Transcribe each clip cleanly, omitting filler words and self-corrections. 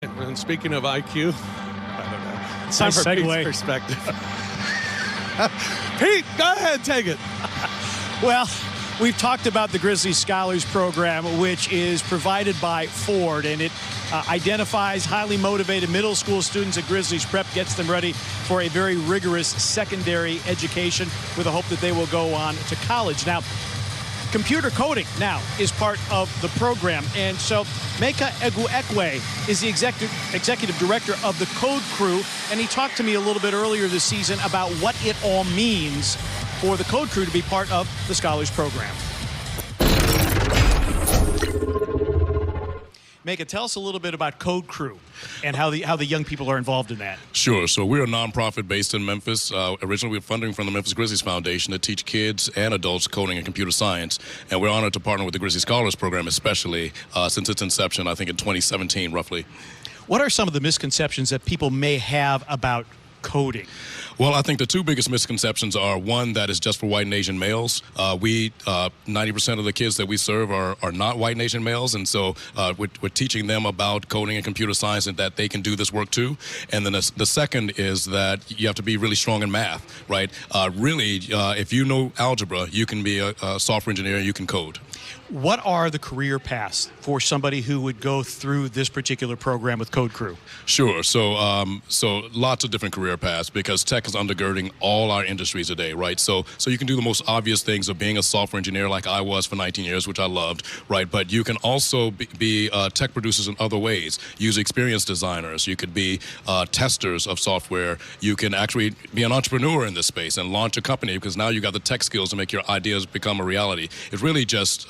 And speaking of IQ, I don't know. It's time Nice for Pete's segue. perspective. Pete, go ahead, take it. Well, we've talked about the Grizzlies Scholars program, which is provided by Ford, and it identifies highly motivated middle school students at Grizzlies Prep, gets them ready for a very rigorous secondary education with the hope that they will go on to college. Now, computer coding now is part of the program, and so Meka Egwuekwe is the executive director of the CodeCrew, and he talked to me a little bit earlier this season about what it all means for the CodeCrew to be part of the Scholars program. Meka, tell us a little bit about CodeCrew and how the young people are involved in that. Sure. So we're a nonprofit based in Memphis. Originally, we were funding from the Memphis Grizzlies Foundation to teach kids and adults coding and computer science. And we're honored to partner with the Grizzlies Scholars program, especially since its inception, I think in 2017, roughly. What are some of the misconceptions that people may have about coding? Well, I think the two biggest misconceptions are, one, that is just for white and Asian males. 90% of the kids that we serve are not white and Asian males, and so we're teaching them about coding and computer science and that they can do this work too. And then the second is that you have to be really strong in math, right? If you know algebra, you can be a software engineer, you can code. What are the career paths for somebody who would go through this particular program with CodeCrew? Sure. So lots of different career paths, because tech is undergirding all our industries today, right? So you can do the most obvious things of being a software engineer like I was for 19 years, which I loved, right? But you can also be tech producers in other ways. User experience designers. You could be testers of software. You can actually be an entrepreneur in this space and launch a company, because now you got the tech skills to make your ideas become a reality. It's really just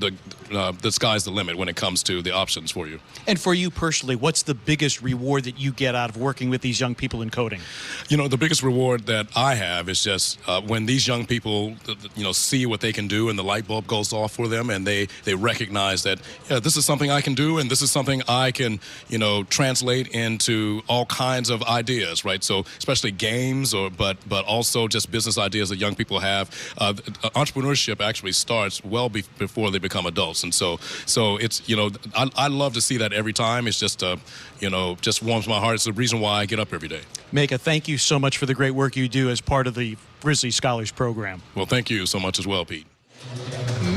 the sky's the limit when it comes to the options for you. And for you personally, what's the biggest reward that you get out of working with these young people in coding? You know, the biggest reward that I have is just when these young people, see what they can do and the light bulb goes off for them, and they recognize that, yeah, this is something I can do, and this is something I can, translate into all kinds of ideas, right? So especially games, but also just business ideas that young people have. Entrepreneurship actually starts well before they become adults, and so it's I love to see that every time. It's just just warms my heart. It's the reason why I get up every day. Meka, thank you so much for the great work you do as part of the Grizzly Scholars program. Well, thank you so much as well, Pete.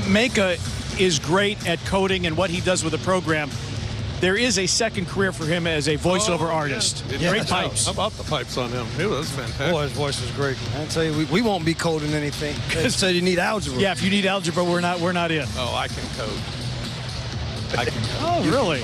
Meka is great at coding and what he does with the program. There is a second career for him as a voiceover artist. Yeah. Great pipes. How about the pipes on him? It was fantastic. Boy, his voice is great. I tell you, we won't be coding anything. They said you need algebra. Yeah, if you need algebra, we're not in. Oh, I can code. I can code. Oh, really?